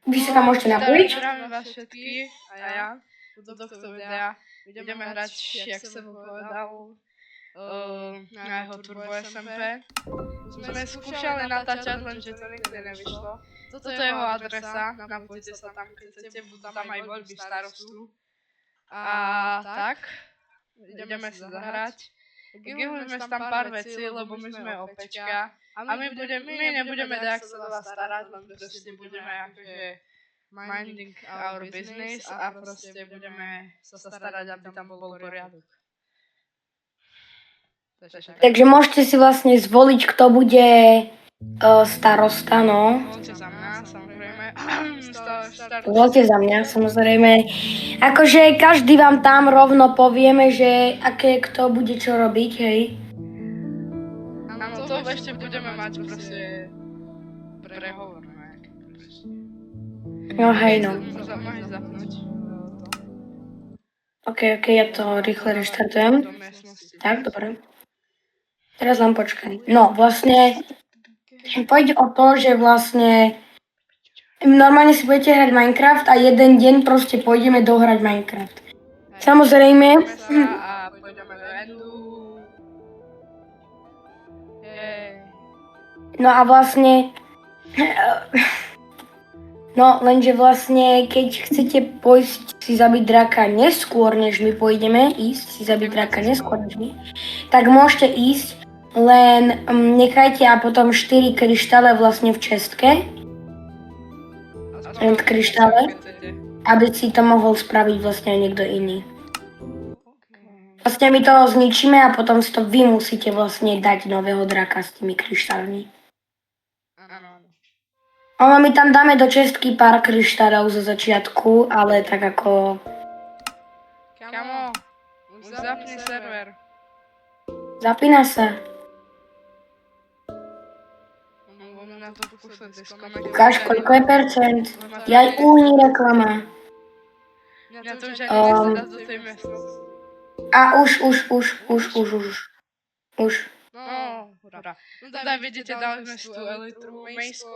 Vy sa tam môžete napojiť? Zdravím vás všetkých a ja do tohto videa ideme hrať, jak som povedal, na jeho Turbo SMP. Sme skúšali natáčať, lenže to nikdy nevyšlo. Toto je jeho adresa, napojte sa tam, keď chcete, budú tam aj voľby starostu. A tak, ideme si zahrať. Gihli sme tam pár vecí, lebo my sme opečka. A my nebudeme tak sa do vás starať, len proste budeme akože minding our business a proste budeme sa starať, aby tam bol poriadok. Takže môžete si vlastne zvoliť, kto bude starosta, no. Voľte za mňa, samozrejme. Voľte za mňa, samozrejme. Akože každý vám tam rovno povieme, že aké kto bude čo robiť, hej. Áno, to ešte budeme mať proste prehovor nejaký. No hej, no. Môžeš zapnúť. Ok, ja to rýchle reštartujem. Do miestnosti. Tak, dobre. Teraz len počkaj. No, vlastne pôjde o to, že vlastne normálne si budete hrať Minecraft a jeden deň proste pôjdeme dohrať Minecraft. Samozrejme. A pôjdeme do endu. No a vlastne... No, lenže vlastne, keď chcete pôjsť si zabiť draka neskôr, než my pôjdeme, ísť si zabiť draka neskôr, než my, tak môžete ísť, len nechajte a potom 4 kryštále vlastne v čestke. Kryštále, aby si to mohol spraviť vlastne aj niekto iný. Vlastne my to zničíme a potom si to vy musíte vlastne dať nového draka s tými kryštálmi. Ono my tam dáme do čestky pár kryštálov zo začiatku, ale tak ako... Kamo, už zapni server. Zapína sa. Ukáž, koľko je percent. Jaj, uhni reklama. Ja to už ani nechcem dať do tej miestnosti. A už. No, hurá. No daj, vidíte, dali sme si tú elitru. Mejsko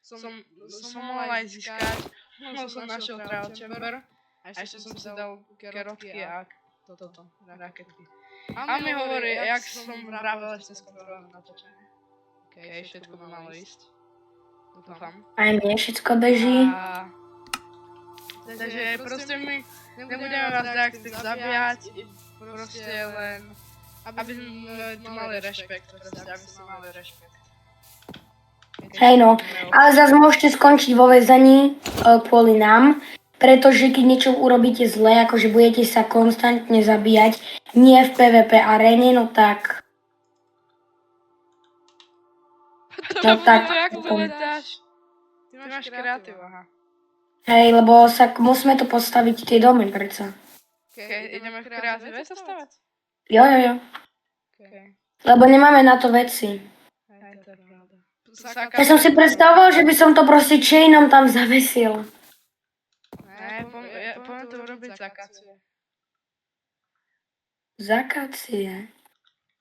som mohla aj získať. No som našiel trial chamber. A ešte som si dal kerotky a toto, raketky. A mi hovorí, jak som vravel, ešte skontrolujem natočenie. OK, všetko by malo ísť. Dúfam. Aj mne všetko beží. Takže proste my nebudeme vás tak zabíjať, proste len aby sme mali rešpekt, proste aby sme mali rešpekt. Hej no, ale zase môžete skončiť vo väzení kvôli nám, pretože keď niečo urobíte zle, akože budete sa konstantne zabíjať, nie v PvP aréne, no tak... No tak... Ako povedáš? Ty máš kreatív, aha. Hej, lebo sa musíme to postaviť tie domy, predsa. Okay, ideme v kreatíve sa stavať? Jo. Okay. Lebo nemáme na to veci. Hej, to je pravda. Ja som si predstavoval, že by som to proste chainom tam zavesil. Ne, poďme to urobiť zakácie. Zakácie?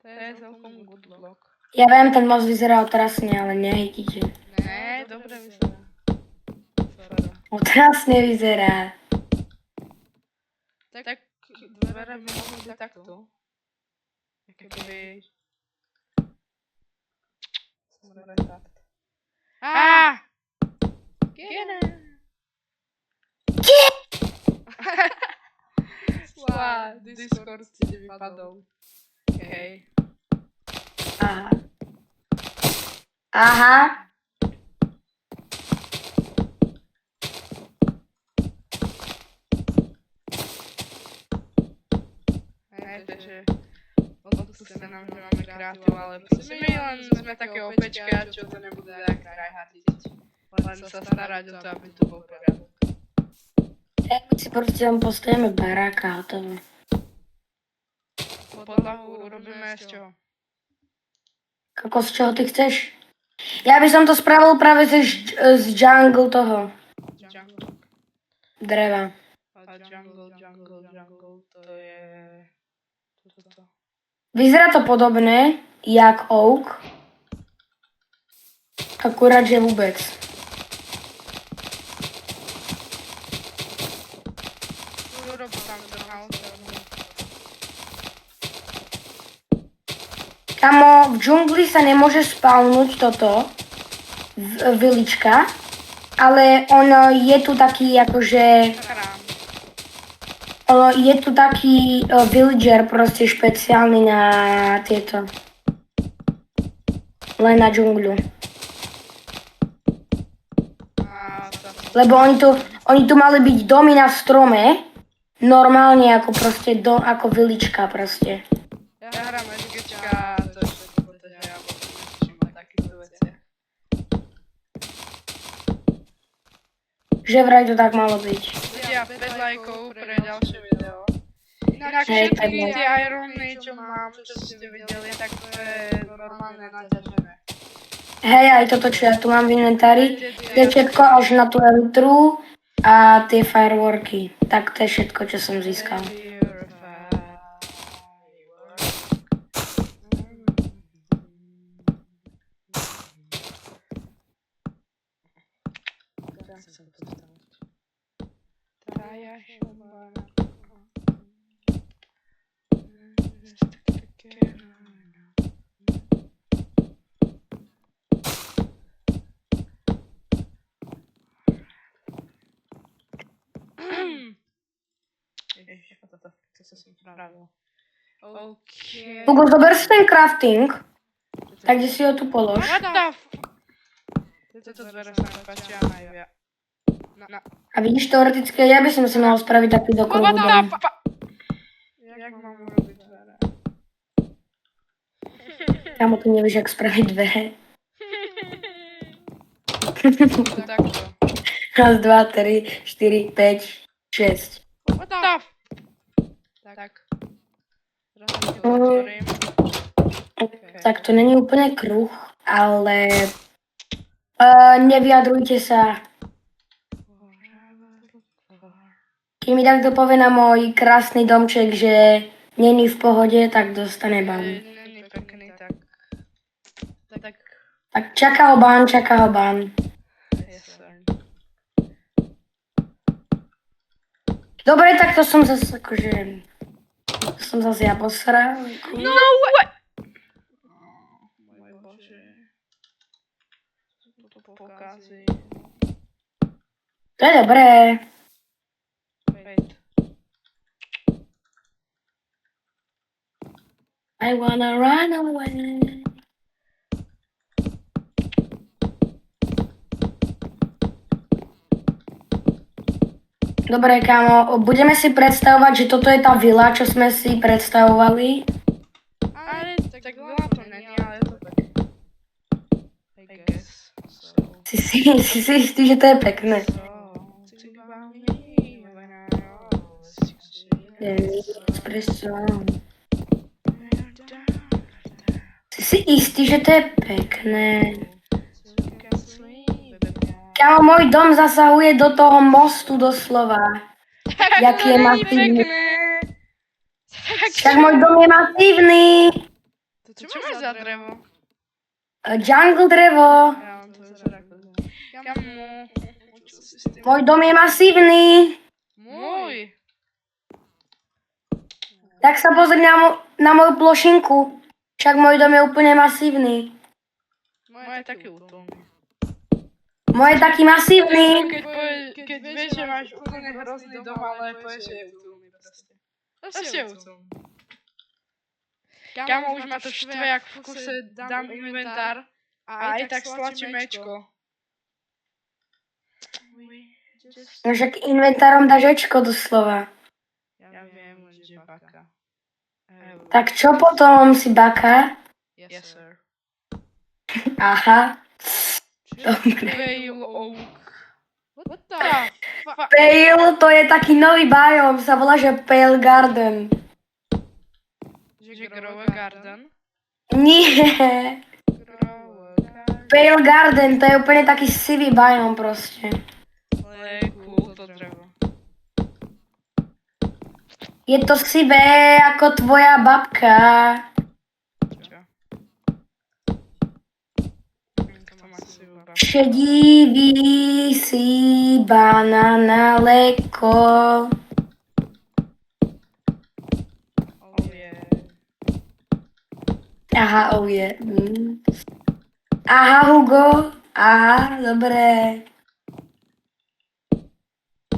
To je celkom good block. Ja viem, ten most vyzerá otrasne, ale nehejtite. Ne, dobre vyzerá. Otrasne vyzerá. Tak dvere by mohli byť takto. Keby... Som retard. Gene! Discord ti vypadol. Okej. Aha. Takže odpustite nám, že máme kreatív, ale proste my len sme také opečka, čo to nebude tak tryhardiť. Len sa starať o to, aby tu bol poriadok. My si proste tam postavíme baráka a to... Podlahu urobíme z čoho? Kako z čoho ty chceš? Ja by som to spravil práve z jungle toho. Jungle. Dreva. A jungle, to je... Toto. Vyzerá to podobné, jak oak. Akurát, že vôbec. urob tam ten house. Kamo, v džungli sa nemôže spawnúť toto, vilička, ale ono je tu taký akože, Chrám. ono je tu taký villager proste špeciálny na tieto, len na džungľu. A Lebo oni tu mali byť domy na strome, normálne ako proste, ako vilička proste. ja hrám SGčka, to je všetko, protože ja vôbec nečím o takýchto veciach. Že vraj to tak malo byť. Ľudia, 5 lajkov pre ďalšie video. Inak Hej, všetky pekne. tie irony, čo mám, čo ste videli, tak to je normálne naťažené. Hej, aj toto, čo ja tu mám v inventári, to je všetko až na tú elitru a tie fireworky. Tak to je všetko, čo som získal. Co jsem pravil. OK. Hugo, zober si ten crafting, tak kde si ho tu polož. What the f... Tieto dvere sa mi páčia najviac. A vidíš, teoreticky, ja by som si mal spraviť taký What dokrovú the dom. f... Jak mám urobiť dvere? Kamo, tu nevieš, jak spraviť dvere. Takto. Raz, dva, 3, 4, 5, 6. What the f... Tak. Teraz to otvorím. Tak to není úplne kruh, ale nevyjadrujte sa. Keď mi takto povie na môj krásny domček, že není v pohode, tak dostane ban. Není pekný, tak... Tak čaká ho ban, čaká ho ban. Yes, sir. Dobre, tak to som zase akože... To som zase ja posral. No way! Môj bože. To pokazí. To je dobré. Wait. I wanna run away. Dobre, kámo, budeme si predstavovať, že toto je tá vila, čo sme si predstavovali. Ale tak veľa to není, ale je to pekné. I guess. So, Si istý, že to je pekné. think about me when I was 16. Espresso. Si istý, že to je pekné. Kámo, môj dom zasahuje do toho mostu doslova. Jaký je masívny. Tak môj dom je masívny. Čo máš za drevo? Jungle drevo. Ja mám to vyzerá ako drevo. Kamu? Čo si s tým? Môj dom je masívny. Môj! Tak sa pozri na moju plošinku. Však môj dom je úplne masívny. Môj je taký útulný. Môj je taký masívny. Keď vieš, že máš úplne hrozný dom, ale povieš, že je útulný proste. Proste je útulný. Kámo, už ma to štve, jak v kuse dám inventár a aj tak stlačím mečko. No však inventárom dáš očko doslova. Ja viem, že baka. Tak čo potom si baka? Yes, sir. Aha. Dobre. Pale Oak. What the fuck? Pale, to je taký nový biom, sa volá, že Pale Garden. Že Grow a Garden? Nie. Grow a Garden. Pale Garden, to je úplne taký sivý biom proste. Ale je cool to drevo. Je to sivé ako tvoja babka. Čo? To má si uba. Šedivý si banana leko. Aha, oh je. Aha, Hugo. Aha, dobre.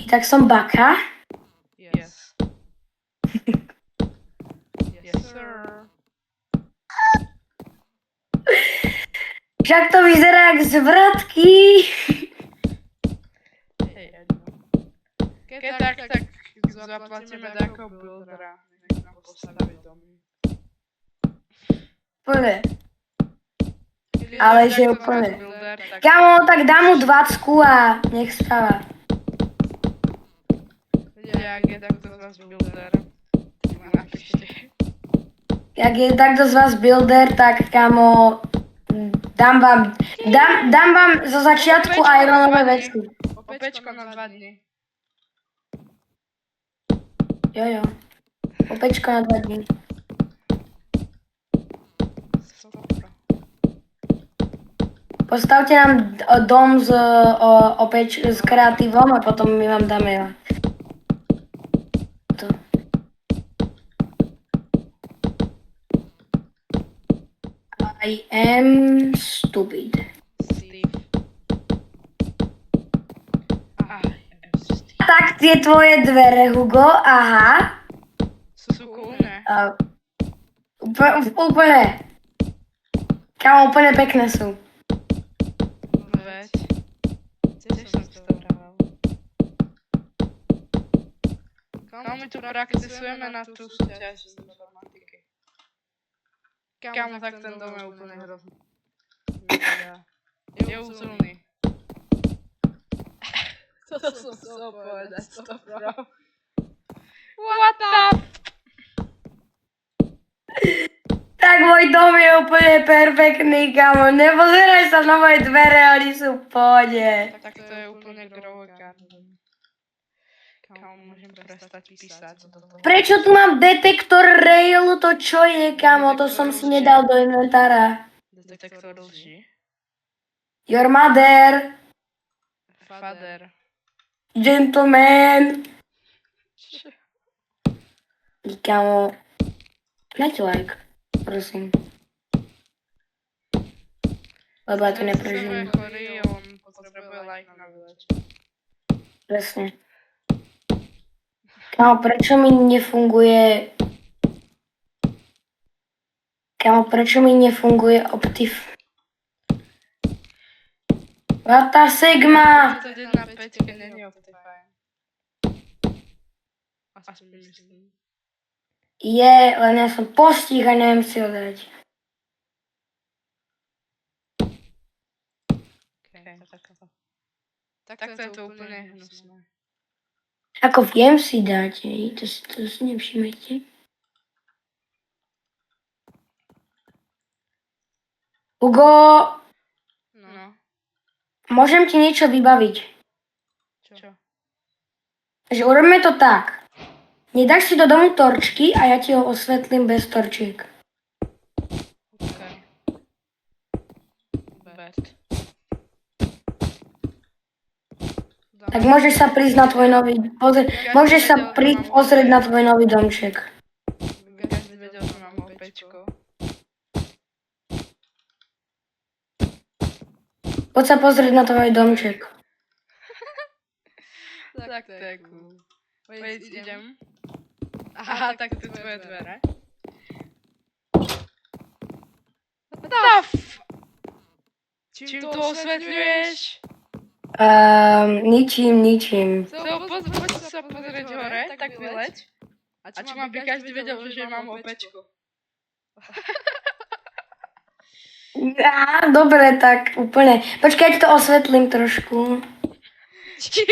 Tak som baka. Yes. Yes, sir. Však to vyzerá jak z vratky. Hej, Edo. Keď tak zaplatíme takého buildera. Nech nám postaví domy. Úplne. Ale že Tak to úplne. builder, tak Kámo, tak dám mu 20 a nech stáva. jak je takto z vás builder, tak ma napíšte. Jak je takto z vás builder, tak kámo, dám vám zo začiatku Opečko na ironové 2 dní. veci. Opečko na 2 dní. Jo. Opečko na 2 dní. Super. Postavte nám dom s kreatívom a potom my vám dáme to. I am stupid. Steve. Tak tie tvoje dvere, Hugo, aha. Sú coolné. Úplne. Kámo, úplne pekné sú. Veď. Tiež som si to vravel. Kámo, my tu praktizujeme na tú súťaž z informatiky. Kámo, tak ten dom je úplne hrozný. Je úzulný. To som chcel povedať, to prav. What the Tak môj dom je úplne perfektný, kámo. Nepozeraj sa na moje dvere, oni sú v pohode. Tak to je úplne grow garden. Kámo, môžem prestať písať do toho. Prečo tu mám detektor rail? To čo je, kámo? To som si nedal do inventára. Detektor lži. Your mother, Father. gentleman. Kámo, dajte like, prosím. Lebo ja to neprežijem. Chorý, on potrebuje like na village. Presne. Kámo, prečo mi nefunguje... Kámo, prečo mi nefunguje Optif? Vata Sigma! 21 na 5 není Optifine. Aspoň myslím. Je, len ja som postih a neviem si ho dať. Takto je to úplne hnusné. Ako viem si dať, hej, to si nevšimnete. Hugo, No, môžem ti niečo vybaviť. čo? Takže urobíme to tak. Nedáš si do domu torčky a ja ti ho osvetlím bez torčiek. Okay. Bet. Tak môžeš sa prísť na tvoj nový... Môžeš sa prísť pozrieť na tvoj nový domček. Každý vedel, že mám opečko. Poď sa pozrieť na tvoj domček. Tak to je cool. Poď, idem. Aha, tak tu tvoje dvere. What the Čím to osvetľuješ? Ničím. Poď sa pozrieť hore, tak vyleď. A čím aby každý vedel, že mám opečko. Dobre, tak úplne. Počkaj, ja ti to osvetlím trošku. Čím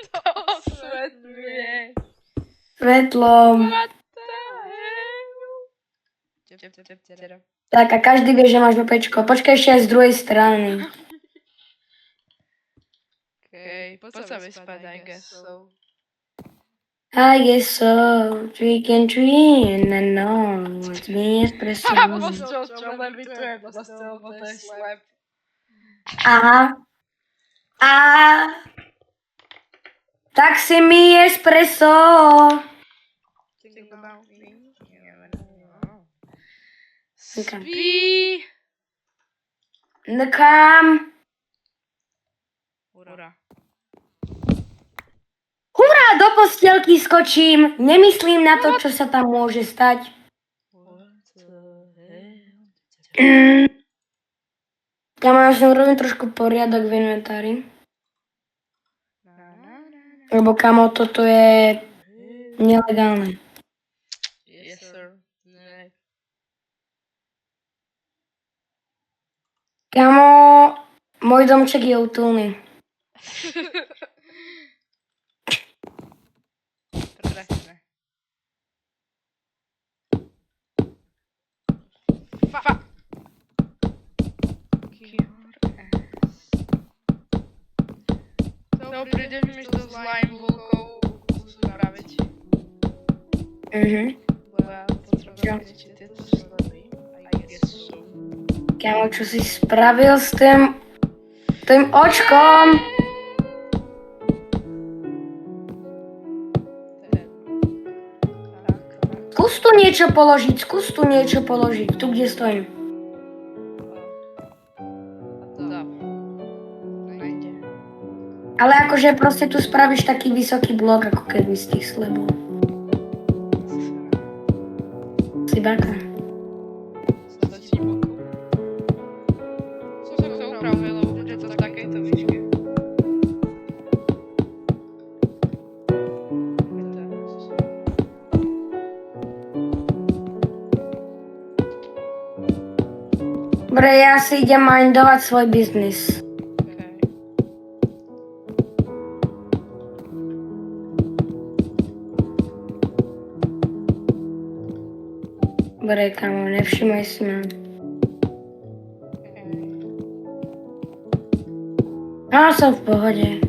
to osvetľuješ? Svetlom. What the hell? Tak a každý vie, že máš opečko. Počkaj ešte aj z druhej strany. Okej, poď sa vyspať, I guess so. I guess so. Trick and treat, and no, it's me espresso. Haha, postel, čo levituje postel, bo to je slep. Aha. Tak si mi espresso. Think about me. Spí. No kam? Hurá. Hurá, do postielky skočím. Nemyslím na to, čo sa tam môže stať. Kamo, ja som robím trošku poriadok v inventári. Lebo kamo, toto je nelegálne. Yes, sir. Ne. Kamo, môj domček je útulný. Presne. Fa. So, prídeš mi to s lime vulkou spraviť. Lebo ja potrebujem ešte tieto sledy. I guess so. Kamo, čo si spravil s tým očkom? Skús tu niečo položiť, tu kde stojím. Nejde. Ale akože proste tu spravíš taký vysoký blok, ako keby z tých slebov. Si baka. Som to upravil, lebo bude to v takejto výške. Dobre, ja si idem mindovať svoj biznis. Dobre, kamo, nevšimaj si ma. Som v pohode.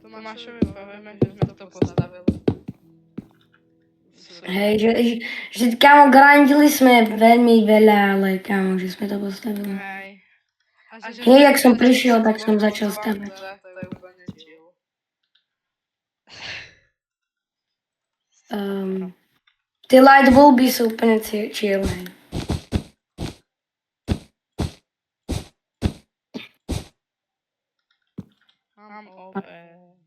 Tomášovi povieme, že sme to postavili. Hej, že kamo, grindili sme veľmi veľa, ale kamo, že sme to postavili. Hej. Hej, jak som prišiel, tak som začal stavať. To je úplne chill. Tie light bulby sú úplne chill. I'm open.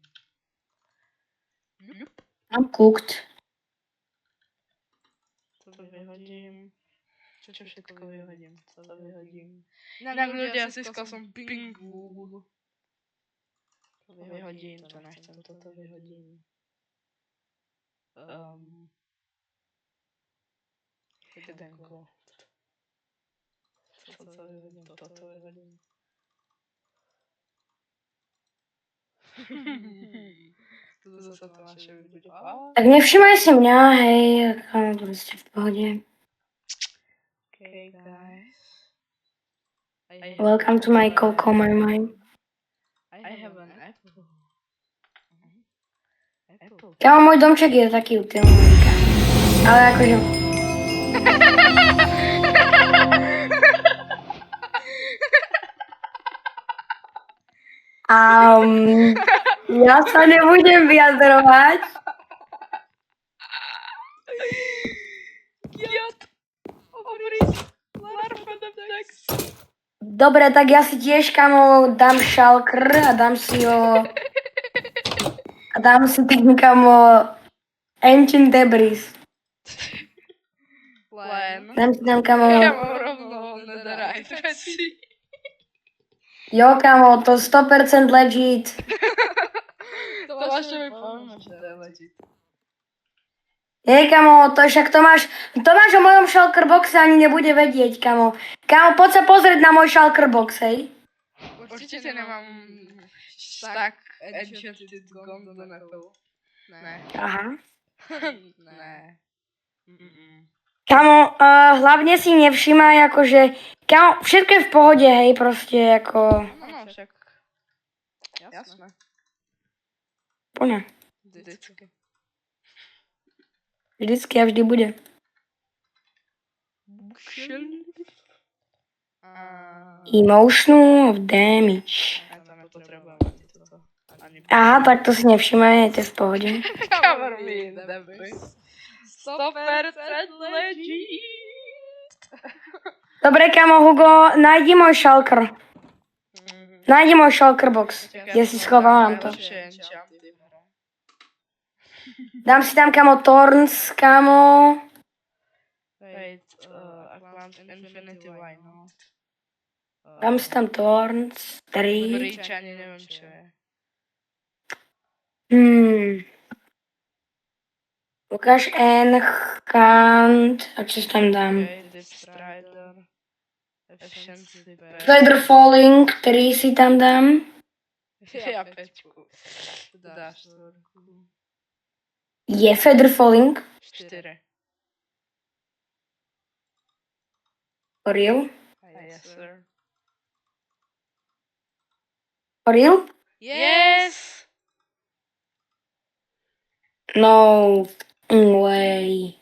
I'm cooked. To vyhodím. Čo všetko vyhodím? Co vyhodím? Inak ľudia, získal som pink wool. To vyhodím, to nechcem, toto vyhodím. Jedenko. Co vyhodím, toto vyhodím. Toto zase Tomášovi bude. Tak nevšimaj si mňa, hej, kamo, proste v pohode. Okay, guys. Welcome to my Coco Marmite. I have an apple. Kamo, môj domček je taký utilný, kamo. Ale akože... Ja sa nebudem vyjadrovať. Dobre, tak ja si tiež, kamo, dám šalkr a dám si ho... A dám si tým, kamo, ancient debris. Len. Dám si tam, kamo... Ja mám rovno netherite veci. Jo, kamo, to 100% legit. Tomášovi povieme, že to je legit. Hej, kamo, to však Tomáš o mojom shulker boxe ani nebude vedieť, kamo. Kamo, poď sa pozrieť na môj shulker box, hej. Určite nemám stack enchanted gond na level. Ne. Aha. Ne. Kamo, hlavne si nevšímaj, akože, kamo, všetko je v pohode, hej, proste, ako... No však. Jasné. Poňa. Vždycky. Vždycky a vždy bude. Emotional of damage. Ja to nepotrebujem ani toto, ani Aha, tak to si nevšimaj, je to v pohode. Cover me in the abyss. 100% legit. Dobre, kamo, Hugo, nájdi môj shulker. Nájdi môj shulker box. Ja si schovávam to. Dám si tam, kamo, Thorns, kamo. Wait, I want Infinity, why not? Dám si tam Thorns, 3. Breach ani neviem čo je. Ukáž Enchant. A čo si tam dám? Okay, Deep Strider. Efficiency pack. Feather Falling, 3 si tam dám. Ja peťku. Tu dáš štvorku. Je Feather Falling? 4. For real? Yes, sir. For real? Yes! No way.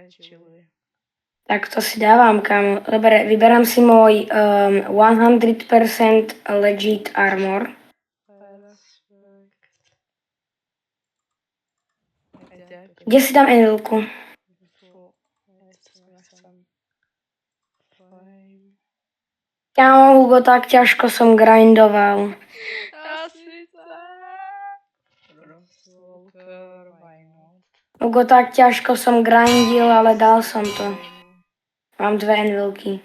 Chili. Tak to si dávam, kamo. Dobre, vyberám si môj 100% legit armor. Kde si dám Envilku? Kámo, Hugo, tak ťažko som grindoval. Asi tak. Hugo, tak ťažko som grindil, ale dal som to. Mám 2 Envilky.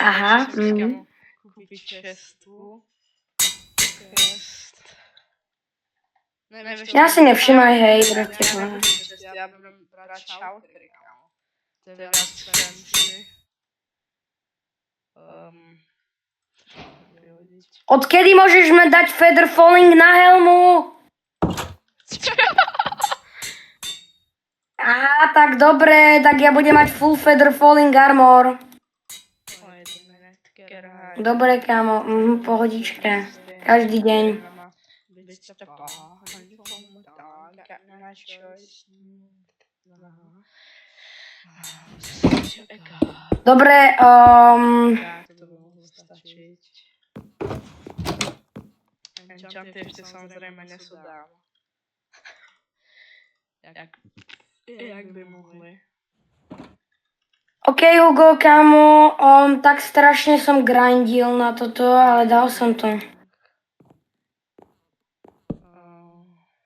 Aha. Kúpiť čestu. Ja si nevšimaj, hej, proste. Ja budem brať šalkery, kámo. To je viac fancy. Odkedy môžeš mi dať Feather Falling na helmu? Á, tak dobre, tak ja budem mať full Feather Falling armor. Dobre, kámo, pohodička. Každý deň. Dobre, Enchanty ešte samozrejme nesú dám. Jak by mohli. OK, Hugo, kámo, tak strašne som grindil na toto, ale dal som to.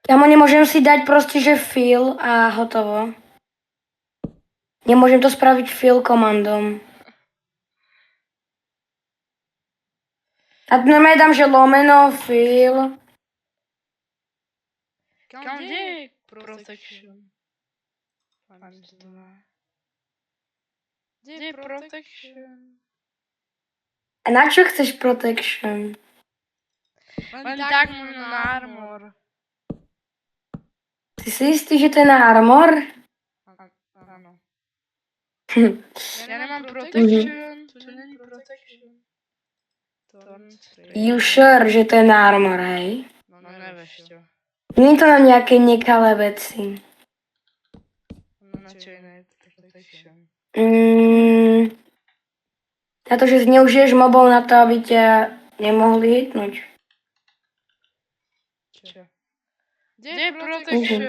Kámo, nemôžem si dať proste, že fill a hotovo. Nemôžem to spraviť fill komandom. A normálne dám, že lomeno, fill. Kam kde je protection? Kde je protection? A na čo chceš protection? Len tak možno na armor. Ty si istý, že to je na armor? Áno. Ja nemám protection. Tu není protection. You sure, že to je na armor, hej? No nevieš čo. Nie je to na nejaké nekalé veci. Na čo iné je protection? Na to, že zneužiješ mobov na to, aby ťa nemohli hitnúť. Čo? Kde je protection?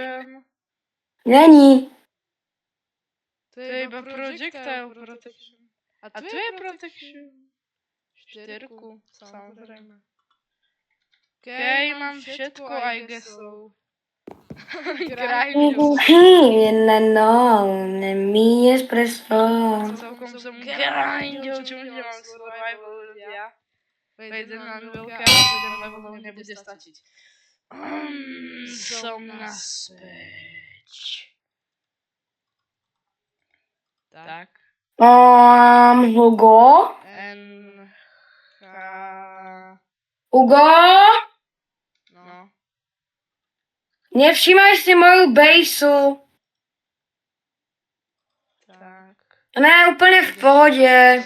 Není. To je iba projectile protection. A tu je protection. 4, samozrejme. Okej, mám všetko, I guessov. Grindil. No, mi espresso. Celkom som grindil, čo už nemám survival ľudia. Vejdem na veľká, budem levelov, nebude stačiť. Som naspäť. Tak. Hugo? Hugo? No. Nevšímaj si moju bejsu. Tak. Ne, úplne v pohode.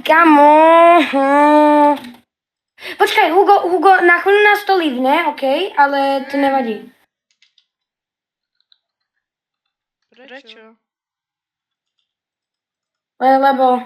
Kamo? Počkaj, Hugo, na chvíľu nás to livne, okej, ale to nevadí. Prečo? Lebo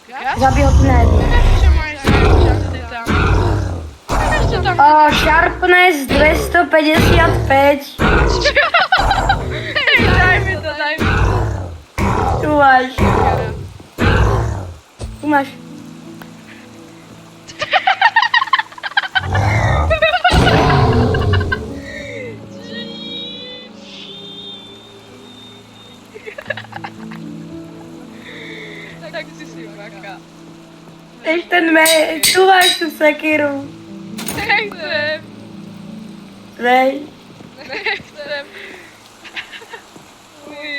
Zabij ho tu na jednu. Ešte máš šanci tam. Ešte tam. Sharpness 255. Hej, daj mi to. Tu máš. Tu máš. Tak si maká. Ešte ten tu máš tú sekiru. Nechcem. Nechcem. Uj.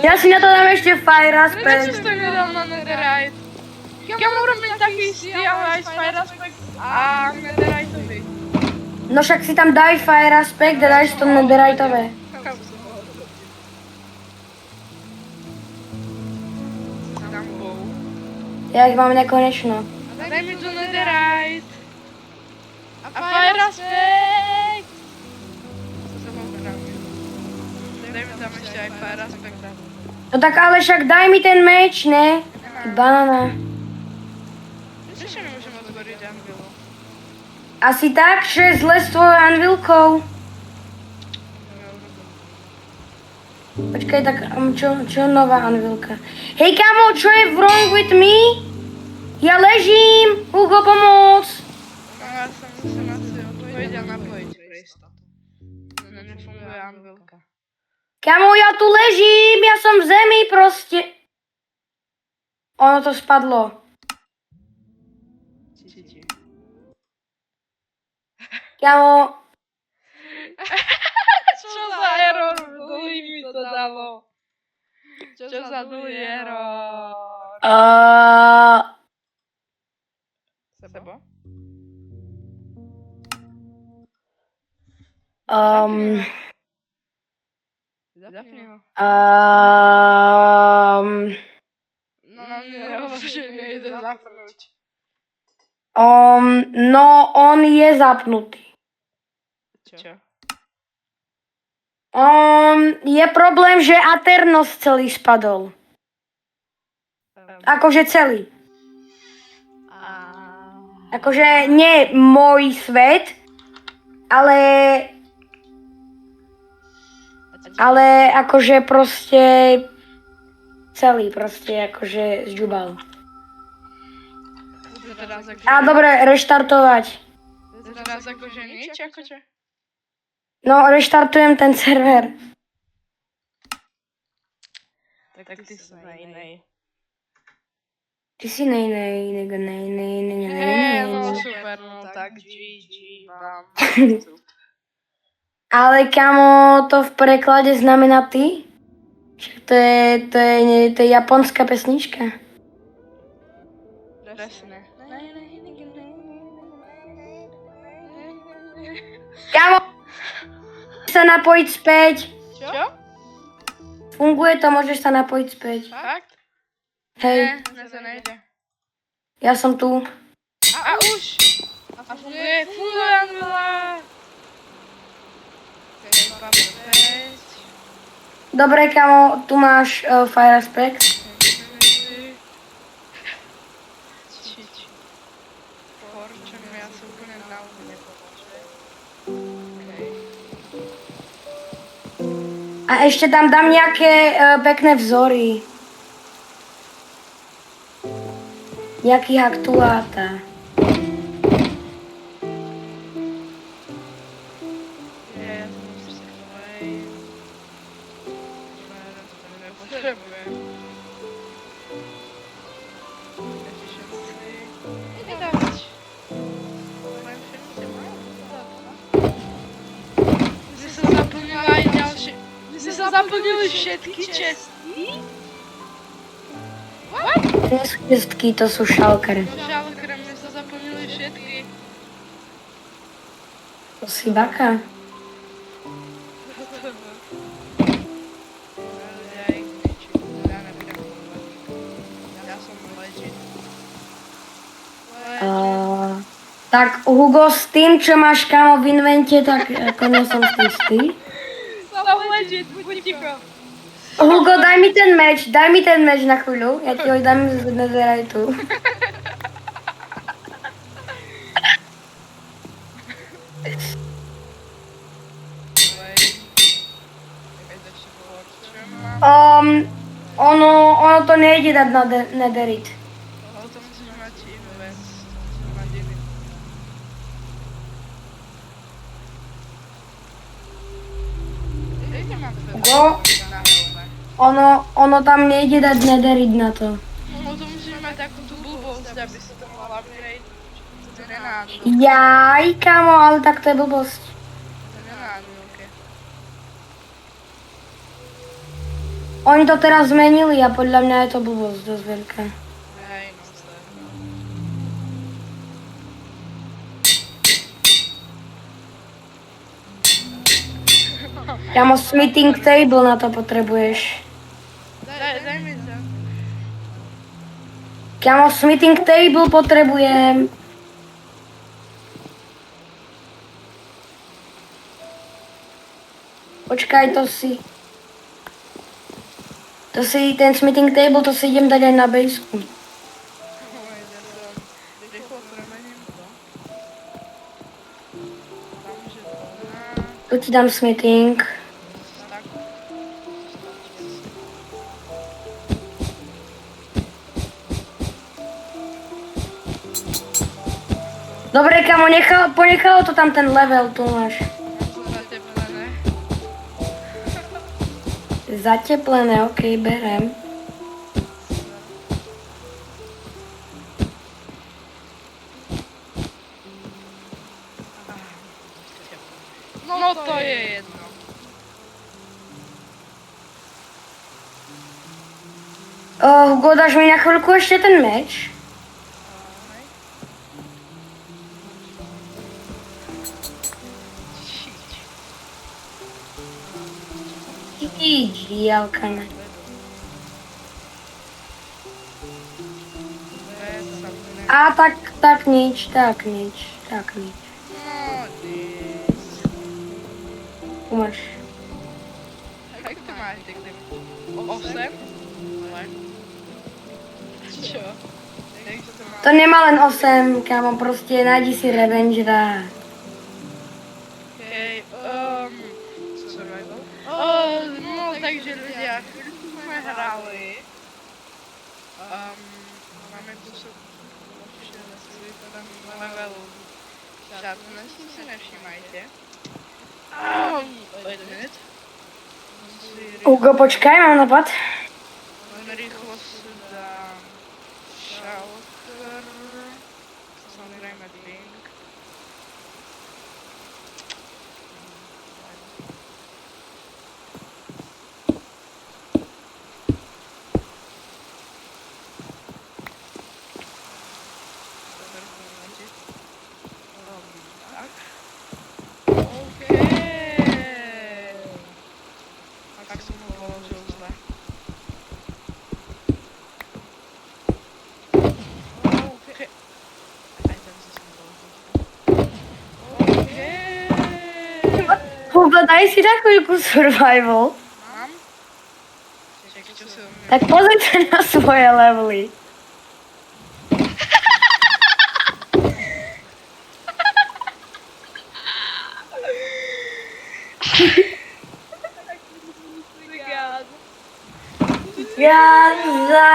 Ja si na to dám ešte fire Prečo aspect. si to nedal na netherite? Kam urobím taký istý, ale aj s fire aspect a netheriteový. No však si tam daj fire aspect a daj si to netheriteové. Kam som ho tam bol. Ja ich mám nekonečno. A daj mi tu netherite. A fire aspect. Co sa mám krámiť? Daj mi tam ešte aj fire aspect. No tak ale však daj mi ten meč, ne? Ty banana. Prečo nemôžem otvoriť anvilu? Asi tak, že zle s tvojou anvilkou. Počkaj, tak čo nová anvilka? Hej kamo, čo je wrong with me? Ja ležím, Hugo, pomoc. No ja sa musím asi odpojiť a napojiť pre istotu. No nefunguje anvilka. Kamo, ja tu ležím, ja som v zemi proste. Ono to spadlo. Či. Kamo, Čo za error? Dlhý mi to dalo. Čo za dlhý error? Sebo? Zapni ho. No nehovor, že nejde zapnúť. No, on je zapnutý. Čo? Je problém, že Aternos celý spadol. Akože celý. Akože nie môj svet, ale akože proste celý proste akože zďubal. A dobre, reštartovať. Teraz akože nič, akože? No, reštartujem ten server. Tak ty si na inej. Ty si nej. No super, no tak GG vám. Ale kamo, to v preklade znamená ty? Však to je japonská pesnička. Presne. Kamo, sa napojiť späť. Čo? Funguje to, môžeš sa napojiť späť. Fakt? Hej, Ne, sa nejde. ja som tu. A už! A funguje Anvila! Dobre, kamo, tu máš fire aspect. Horčom, ja sa úplne na úvod nepomočuje. A ešte tam dám nejaké pekné vzory. Nejaký aktuáta. Zaplnili všetky čestky? To nie sú čestky, to sú šalkere. Šalkere, mne sa zaplnili všetky. To si baka. Ja som legit. Tak Hugo, s tým, čo máš kamo v invente, tak ako nie som istý. Som legit, buď ticho. Hugo, daj mi ten meč na chvíľu, ja ti ho dám z netherite'u. Ono to nejde dať na netherite. Ale to musíš mať inú vec. Musíš mať iný. Kde mám Hugo, ono tam nejde dať netherite na to. No to musíš mať takú tú blbosť, aby si to mohla upgrade. To nenádu. Jaj, kamo, ale tak to je blbosť. To nenádu, okej. Oni to teraz zmenili a podľa mňa je to blbosť dosť veľká. Hej, no to je. Kamo, smithing table na to potrebuješ. Daj mi to. Kamo, smithing table potrebujem. Počkaj, ten smithing table, to si idem dať aj na bejsku. Rýchlo premením to. Tamže to na... Tu ti dám smithing. Tak. Dobre, kamo, ponechalo to tam ten level, tu máš. Zateplené. Zateplené, okej, berem. No to je jedno. Hugo, dáš mi na chvíľku ešte ten meč? Idí, Alkana. A tak nič. No, Tu máš. jak to máš, ty kde? 8? Čo? Jak to má? To nemá len 8, kámo, proste nájdi si Revengera. Okej, survival. No, takže ľudia, chvíľku sme hrali. Máme kúsok lepšie vypadám levelu. Žádné si nevšímajte. Wait a minute. Hugo, počkaj, mám napad. Len rýchlo si dám shulker. Samozrejme drink. Tak. Okej. Tak som ho položil zle. Okej. Aj ten si som položil. Okej. Hugo, daj si na chvíľku survival. Mám? Čak, čo si umiem? Tak pozri sa na svoje levely. Cigán. Gaza.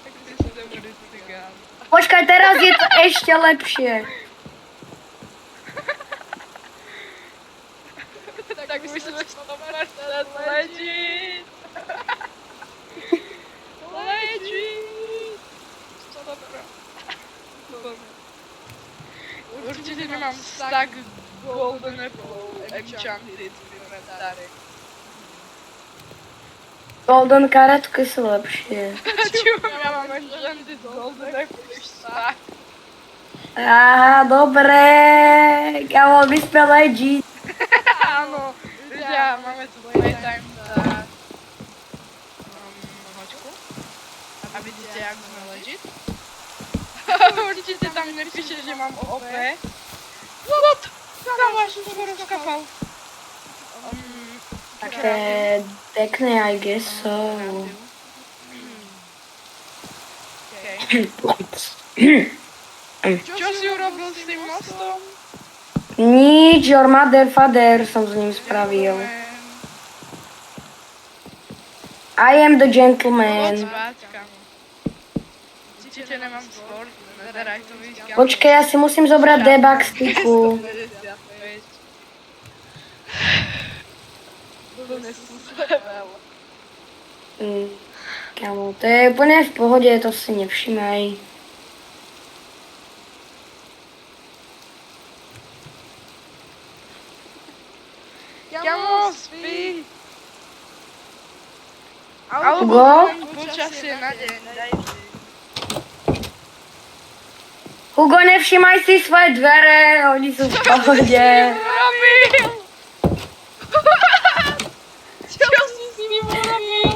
Tak ty si dobrý cigán. Počkaj, teraz je to ešte lepšie. Tak musíme 100% ležiť. Ležiť. 100%. Určite nemám stack golden apple enchanted v inventári. Golden karetky sú lepšie. Čo ja mám enchanted golden apple stack? Aha, dobre. Kamo, my sme legit. Áno, ľudia, máme tu playtime za hoďku. A vidíte, jak sme legit. Určite tam nepíše, že mám OP. What? Kamo, až som skoro skapal. Také pekné, I guess so. Čo si urobil s tým mostom? Nič, your mother, father som s ním spravil. I am the Poď gentleman. spať, kamo. Určite nemám skôr, nezeraj to víš, kamo. Počkej, ja si musím zobrať debug sticku. 155. Donesú level. Kámo, to je úplne v pohode, to si nevšímaj. Kamo, spí. Hugo? Alebo počasie na deň, daj si. Hugo, nevšímaj si svoje dvere, oni sú v pohode. Urobil? Čo si s ním urobil?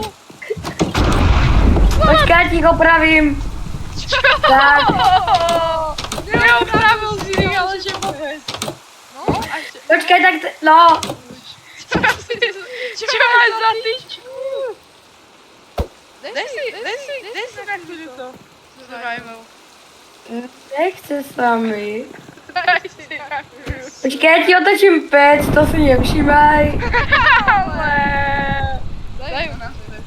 Počkaj, ti ho pravím. Tak, Neopravil si ich, ale že povedz. No, a počkaj, tak, no. čo máš za tyčku? Daj si na chvíľu to. Survival. Nechce sa mi. Daj si na chvíľu. Počkaj, ja ti otočím pec, to si nevšímaj. Ale... Daj ju na svet.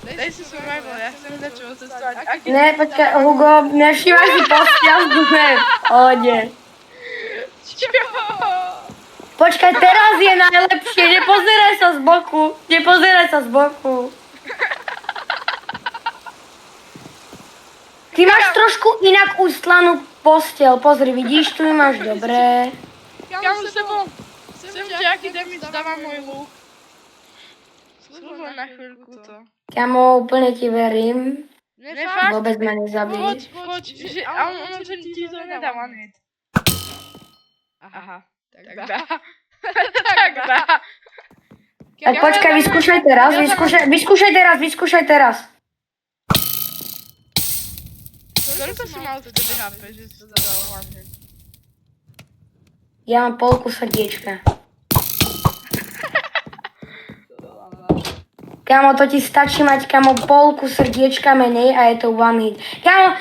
Daj si survival, ja chcem dať čo otestovať. Ne, počkaj, Hugo, nevšímaj si postiaľ, ne, pohode. Čo? Počkaj, teraz je najlepšie, nepozeraj sa z boku. Ty máš trošku inak ustlanú posteľ, pozri, vidíš, tu ju máš dobré. Kamu s tebou, chcem ti, aký damage dáva môj lúk. Slúbuj na chvíľku to. Kamo, úplne ti verím, Nefakt? vôbec ma nezabíš. Poď, ale ono ti to nedá one hit. Aha, tak dá. Tak dá. Tak počkaj, vyskúšaj teraz. Koľko si mal vtedy HP, že si to dal one hit? Ja mám polku srdiečka. Kamo, to ti stačí mať, kamo, polku srdiečka menej a je to one hit. Kamo,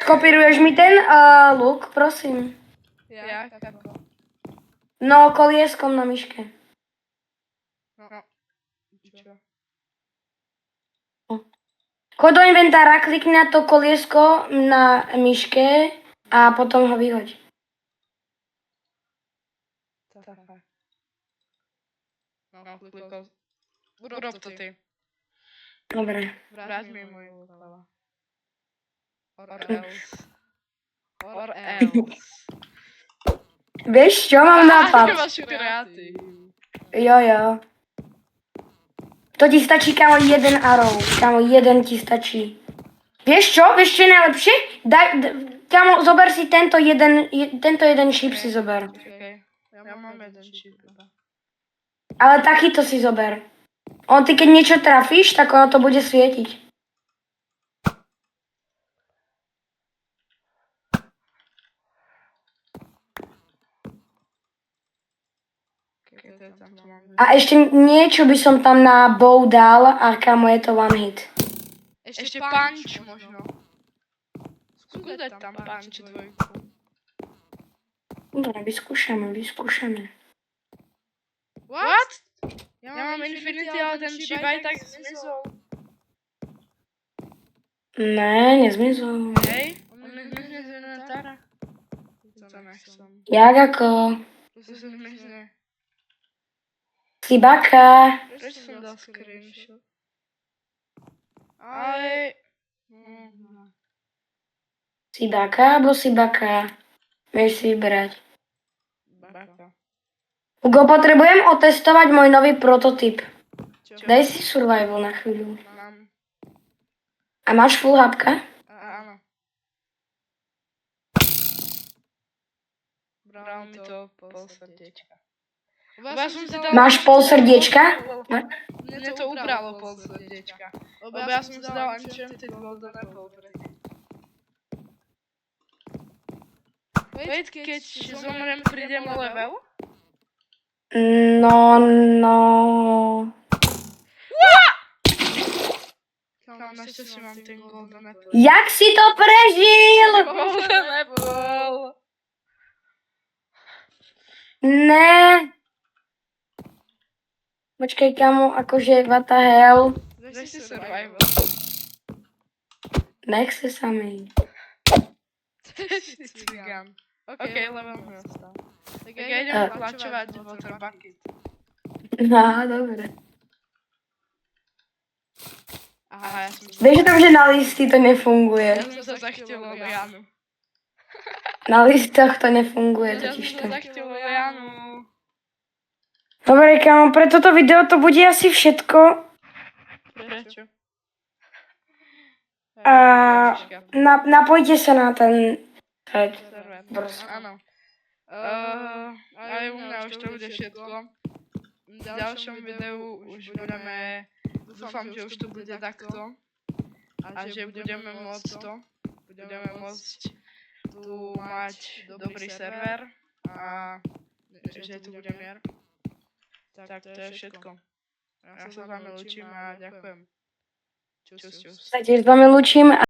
skopíruješ mi ten luk, prosím. Ja, kako? No, kolieskom na myške. No. Čo? Choď do inventára, klikni na to koliesko na myške a potom ho vyhoď. Taká. No, klikol. Urob to ty. Dobre. Vráť mi moju hlava. Or else. Vieš čo, mám nápad. Máš kreatív. Jo. To ti stačí, kamo, jeden arrow. Kamo, jeden ti stačí. Vieš čo je najlepšie? Kamo, zober si tento jeden šíp si zober. Čakaj, ja mám jeden čip iba. Ale takýto si zober. Ty keď niečo trafíš, tak ono to bude svietiť. A ešte niečo by som tam na bow dal a kamo, je to one hit. Ešte punch možno. Skús dať tam punch dvojku. Dobre, vyskúšame. What? Ja mám Infinity, ale ten chip aj tak zmizol. Ne, nezmizol. Hej? On nezmizne z inventára. To nechcem. Jak ako? To sa zmizne. Si baka. Prečo som dal screenshot? Ale... Si baka, alebo si baka? Vieš si vyberať. Baka. Hugo, potrebujem otestovať môj nový prototyp. Čo? Daj si survival na chvíľu. Mám. A máš full hapka? Áno. Bral mi to pol srdiečka. Máš pol srdiečka? Mne to ubralo pol srdiečka. Lebo ja som si dal Enchanted Golden Apple predtým. Wait, keď zomrem, prídem o level? No. Kámo, našťastie mám ten golden apple. Jak si to prežil? Golden apple! Ne. Počkej, kamo, akože what the hell? Daj si survival. Nech sa samej. Si cigán. OK, level mi ostal. Tak ja idem tlačovať water bucket. No, dobre. Aha, ja som Vieš o tom, že na listy to nefunguje. Ja som sa zachtil o Janu. Na listoch to nefunguje Ja som totiž sa to. zachtil o Janu. Dobre, kamo, pre toto video to bude asi všetko. Prečo? A napojte sa na ten thread. Brzo. Áno. Ale u mňa už to bude všetko. V ďalšom videu už budeme, dúfam, že už to bude takto. A že budeme môcť tu mať dobrý server a že tu bude mier. Tak to je všetko. Ja sa s vami lúčim a ďakujem. Čus. Sa tiež s vami lúčim.